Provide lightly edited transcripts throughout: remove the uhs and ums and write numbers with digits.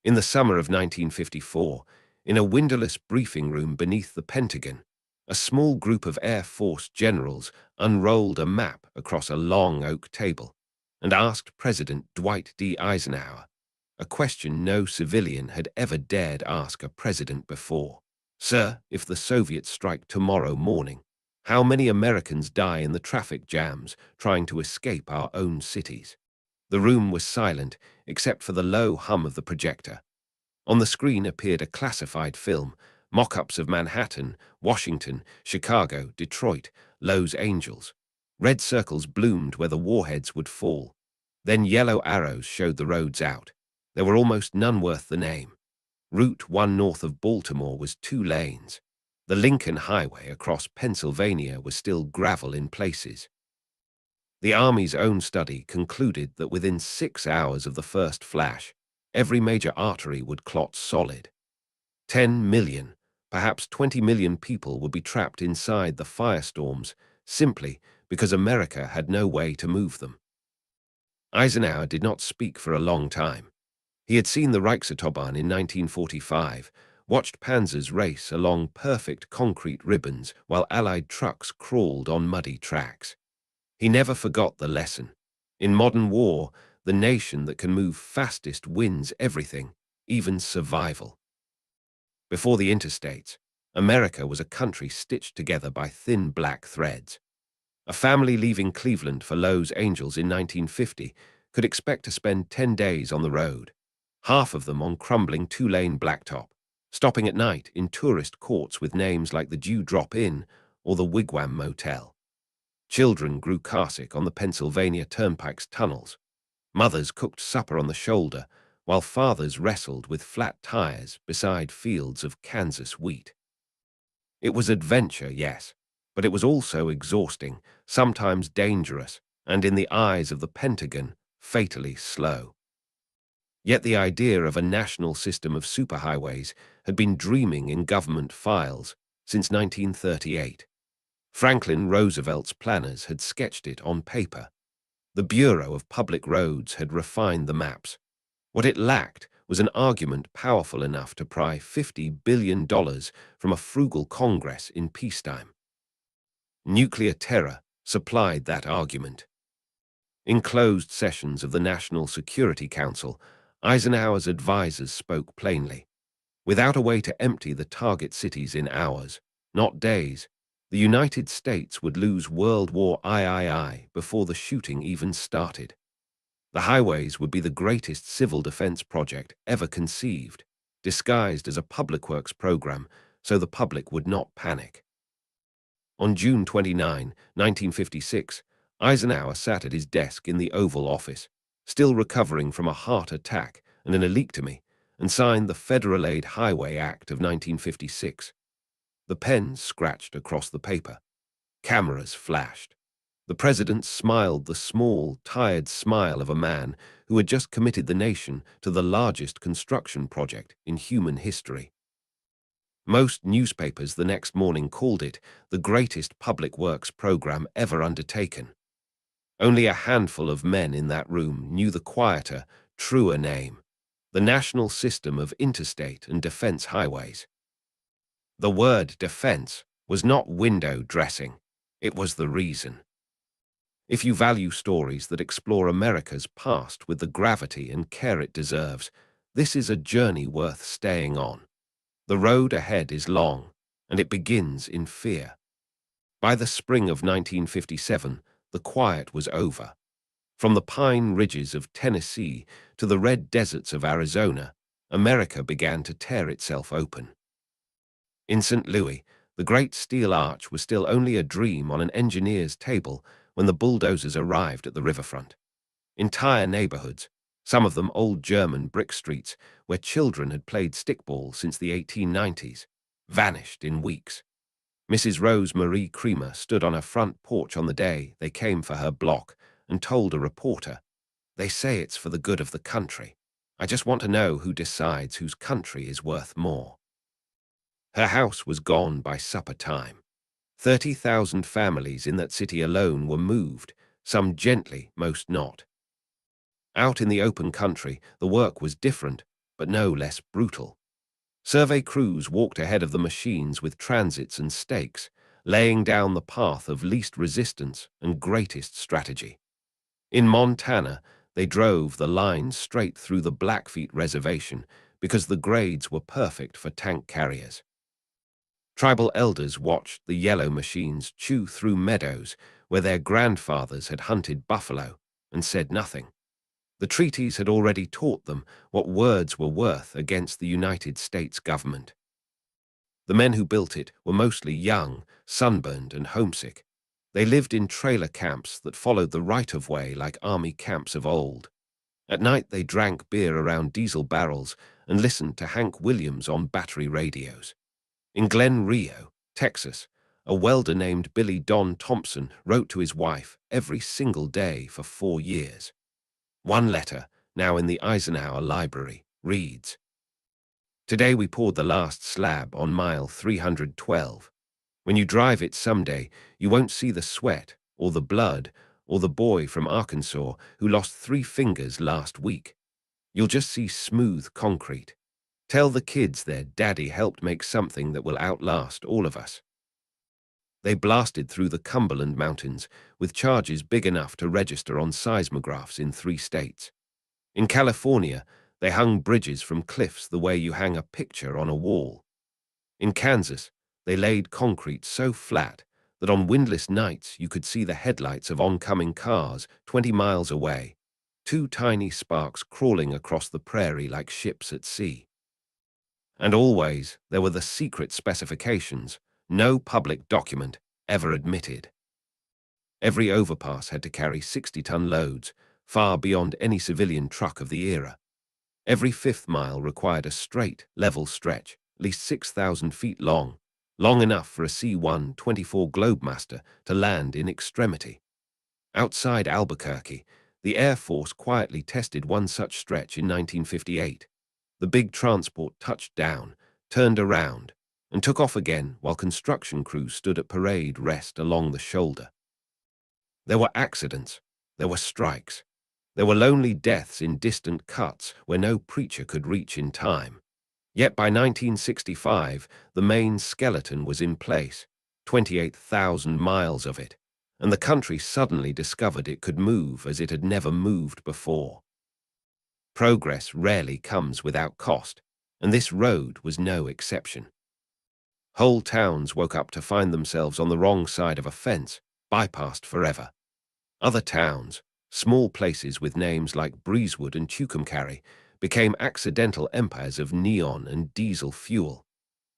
In the summer of 1954, in a windowless briefing room beneath the Pentagon, a small group of Air Force generals unrolled a map across a long oak table and asked President Dwight D. Eisenhower a question no civilian had ever dared ask a president before. Sir, if the Soviets strike tomorrow morning, how many Americans die in the traffic jams trying to escape our own cities? The room was silent, except for the low hum of the projector. On the screen appeared a classified film, mock-ups of Manhattan, Washington, Chicago, Detroit, Los Angeles. Red circles bloomed where the warheads would fall. Then yellow arrows showed the roads out. There were almost none worth the name. Route 1 north of Baltimore was 2 lanes. The Lincoln Highway across Pennsylvania was still gravel in places. The Army's own study concluded that within 6 hours of the first flash, every major artery would clot solid. 10 million, perhaps 20 million people would be trapped inside the firestorms simply because America had no way to move them. Eisenhower did not speak for a long time. He had seen the Reichsautobahn in 1945, watched panzers race along perfect concrete ribbons while Allied trucks crawled on muddy tracks. He never forgot the lesson. In modern war, the nation that can move fastest wins everything, even survival. Before the interstates, America was a country stitched together by thin black threads. A family leaving Cleveland for Los Angeles in 1950 could expect to spend 10 days on the road, half of them on crumbling 2-lane blacktop, stopping at night in tourist courts with names like the Dewdrop Inn or the Wigwam Motel. Children grew carsick on the Pennsylvania Turnpike's tunnels. Mothers cooked supper on the shoulder, while fathers wrestled with flat tires beside fields of Kansas wheat. It was adventure, yes, but it was also exhausting, sometimes dangerous, and in the eyes of the Pentagon, fatally slow. Yet the idea of a national system of superhighways had been dreaming in government files since 1938. Franklin Roosevelt's planners had sketched it on paper. The Bureau of Public Roads had refined the maps. What it lacked was an argument powerful enough to pry $50 billion from a frugal Congress in peacetime. Nuclear terror supplied that argument. In closed sessions of the National Security Council, Eisenhower's advisers spoke plainly. Without a way to empty the target cities in hours, not days, the United States would lose World War III before the shooting even started. The highways would be the greatest civil defense project ever conceived, disguised as a public works program so the public would not panic. On June 29, 1956, Eisenhower sat at his desk in the Oval Office, still recovering from a heart attack and an ilectomy, and signed the Federal Aid Highway Act of 1956. The pen scratched across the paper. Cameras flashed. The president smiled the small, tired smile of a man who had just committed the nation to the largest construction project in human history. Most newspapers the next morning called it the greatest public works program ever undertaken. Only a handful of men in that room knew the quieter, truer name, the National System of Interstate and Defense Highways. The word defense was not window dressing, it was the reason. If you value stories that explore America's past with the gravity and care it deserves, this is a journey worth staying on. The road ahead is long, and it begins in fear. By the spring of 1957, the quiet was over. From the pine ridges of Tennessee to the red deserts of Arizona, America began to tear itself open. In St. Louis, the Great Steel Arch was still only a dream on an engineer's table when the bulldozers arrived at the riverfront. Entire neighborhoods, some of them old German brick streets where children had played stickball since the 1890s, vanished in weeks. Mrs. Rose Marie Creamer stood on her front porch on the day they came for her block and told a reporter, "They say it's for the good of the country. I just want to know who decides whose country is worth more." Her house was gone by supper time. 30,000 families in that city alone were moved, some gently, most not. Out in the open country, the work was different, but no less brutal. Survey crews walked ahead of the machines with transits and stakes, laying down the path of least resistance and greatest strategy. In Montana, they drove the line straight through the Blackfeet Reservation because the grades were perfect for tank carriers. Tribal elders watched the yellow machines chew through meadows where their grandfathers had hunted buffalo and said nothing. The treaties had already taught them what words were worth against the United States government. The men who built it were mostly young, sunburned, and homesick. They lived in trailer camps that followed the right-of-way like army camps of old. At night they drank beer around diesel barrels and listened to Hank Williams on battery radios. In Glen Rio, Texas, a welder named Billy Don Thompson wrote to his wife every single day for 4 years. One letter, now in the Eisenhower Library, reads, "Today we poured the last slab on mile 312. When you drive it someday, you won't see the sweat or the blood or the boy from Arkansas who lost 3 fingers last week. You'll just see smooth concrete. Tell the kids their daddy helped make something that will outlast all of us." They blasted through the Cumberland Mountains with charges big enough to register on seismographs in 3 states. In California, they hung bridges from cliffs the way you hang a picture on a wall. In Kansas, they laid concrete so flat that on windless nights you could see the headlights of oncoming cars 20 miles away, 2 tiny sparks crawling across the prairie like ships at sea. And always there were the secret specifications, no public document ever admitted. Every overpass had to carry 60-ton loads, far beyond any civilian truck of the era. Every 5th mile required a straight, level stretch, at least 6,000 feet long enough for a C-124 Globemaster to land in extremity. Outside Albuquerque, the Air Force quietly tested one such stretch in 1958. The big transport touched down, turned around, and took off again while construction crews stood at parade rest along the shoulder. There were accidents, there were strikes, there were lonely deaths in distant cuts where no preacher could reach in time. Yet by 1965, the main skeleton was in place, 28,000 miles of it, and the country suddenly discovered it could move as it had never moved before. Progress rarely comes without cost, and this road was no exception. Whole towns woke up to find themselves on the wrong side of a fence, bypassed forever. Other towns, small places with names like Breezewood and Tucumcari, became accidental empires of neon and diesel fuel.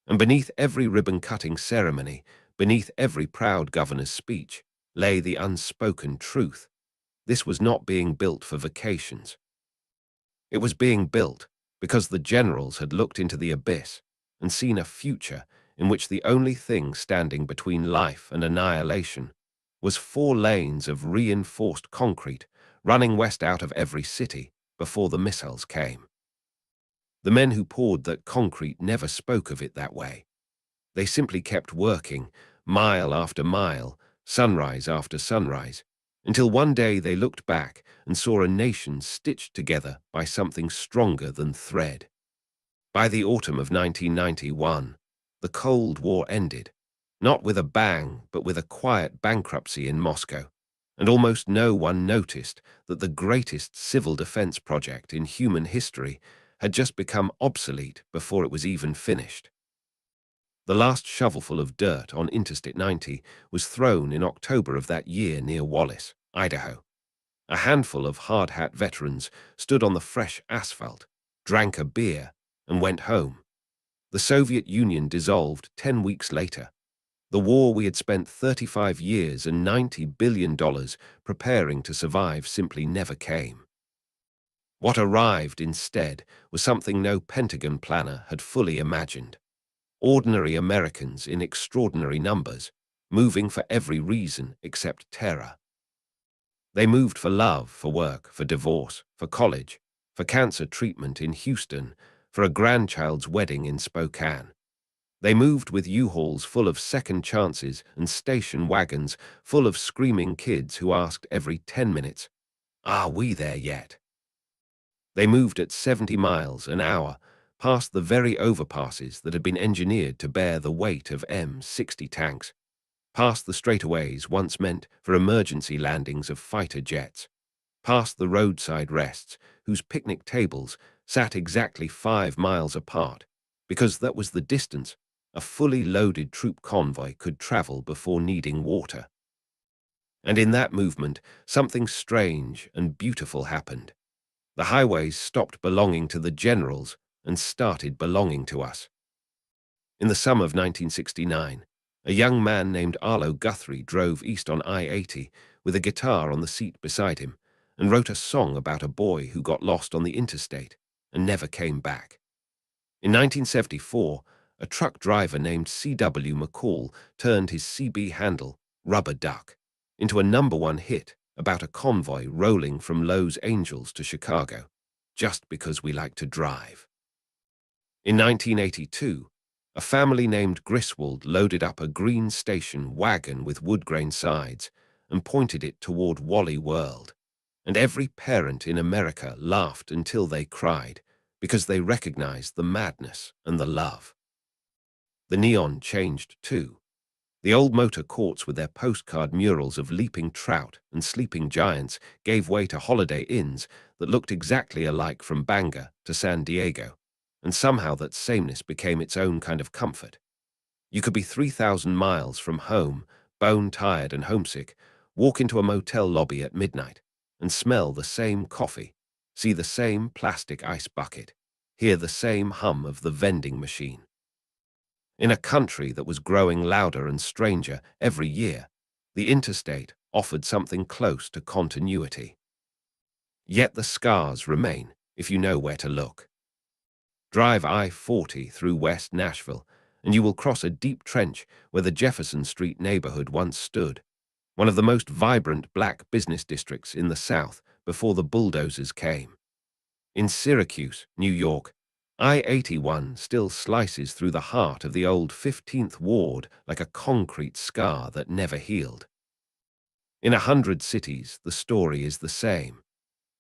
And beneath every ribbon-cutting ceremony, beneath every proud governor's speech, lay the unspoken truth. This was not being built for vacations. It was being built because the generals had looked into the abyss and seen a future in which the only thing standing between life and annihilation was 4 lanes of reinforced concrete running west out of every city before the missiles came. The men who poured that concrete never spoke of it that way. They simply kept working, mile after mile, sunrise after sunrise, until one day they looked back and saw a nation stitched together by something stronger than thread. By the autumn of 1991, the Cold War ended, not with a bang, but with a quiet bankruptcy in Moscow, and almost no one noticed that the greatest civil defense project in human history had just become obsolete before it was even finished. The last shovelful of dirt on Interstate 90 was thrown in October of that year near Wallace, Idaho. A handful of hard-hat veterans stood on the fresh asphalt, drank a beer, and went home. The Soviet Union dissolved 10 weeks later. The war we had spent 35 years and $90 billion preparing to survive simply never came. What arrived instead was something no Pentagon planner had fully imagined. Ordinary Americans in extraordinary numbers, moving for every reason except terror. They moved for love, for work, for divorce, for college, for cancer treatment in Houston, for a grandchild's wedding in Spokane. They moved with U-Hauls full of second chances and station wagons full of screaming kids who asked every 10 minutes, "Are we there yet?" They moved at 70 miles an hour, past the very overpasses that had been engineered to bear the weight of M60 tanks, past the straightaways once meant for emergency landings of fighter jets, past the roadside rests whose picnic tables sat exactly 5 miles apart, because that was the distance a fully loaded troop convoy could travel before needing water. And in that movement, something strange and beautiful happened. The highways stopped belonging to the generals and started belonging to us. In the summer of 1969, a young man named Arlo Guthrie drove east on I-80 with a guitar on the seat beside him and wrote a song about a boy who got lost on the interstate and never came back. In 1974, a truck driver named C.W. McCall turned his CB handle, Rubber Duck, into a #1 hit about a convoy rolling from Los Angeles to Chicago, just because we like to drive. In 1982, a family named Griswold loaded up a green station wagon with wood-grain sides and pointed it toward Wally World, and every parent in America laughed until they cried because they recognized the madness and the love. The neon changed too. The old motor courts with their postcard murals of leaping trout and sleeping giants gave way to holiday inns that looked exactly alike from Bangor to San Diego, and somehow that sameness became its own kind of comfort. You could be 3,000 miles from home, bone-tired and homesick, walk into a motel lobby at midnight, and smell the same coffee, see the same plastic ice bucket, hear the same hum of the vending machine. In a country that was growing louder and stranger every year, the interstate offered something close to continuity. Yet the scars remain, if you know where to look. Drive I-40 through West Nashville, and you will cross a deep trench where the Jefferson Street neighborhood once stood, one of the most vibrant black business districts in the South before the bulldozers came. In Syracuse, New York, I-81 still slices through the heart of the old 15th Ward like a concrete scar that never healed. In 100 cities, the story is the same.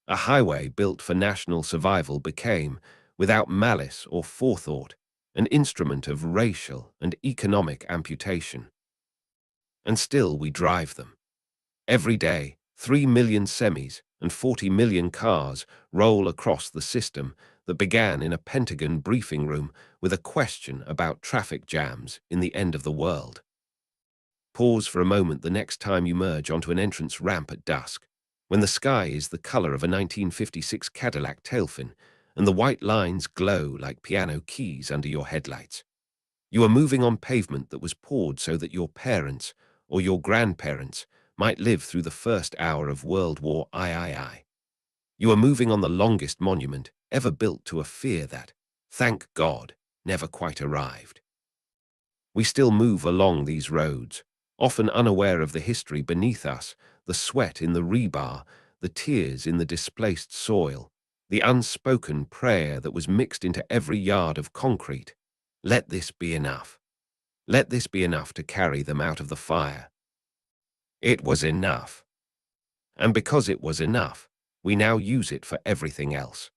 A highway built for national survival became, without malice or forethought, an instrument of racial and economic amputation. And still we drive them. Every day, 3 million semis and 40 million cars roll across the system that began in a Pentagon briefing room with a question about traffic jams in the end of the world. Pause for a moment the next time you merge onto an entrance ramp at dusk, when the sky is the color of a 1956 Cadillac tailfin and the white lines glow like piano keys under your headlights. You are moving on pavement that was poured so that your parents or your grandparents might live through the first hour of World War III. You are moving on the longest monument ever built to a fear that, thank God, never quite arrived. We still move along these roads, often unaware of the history beneath us, the sweat in the rebar, the tears in the displaced soil, the unspoken prayer that was mixed into every yard of concrete. Let this be enough. Let this be enough to carry them out of the fire. It was enough. And because it was enough, we now use it for everything else.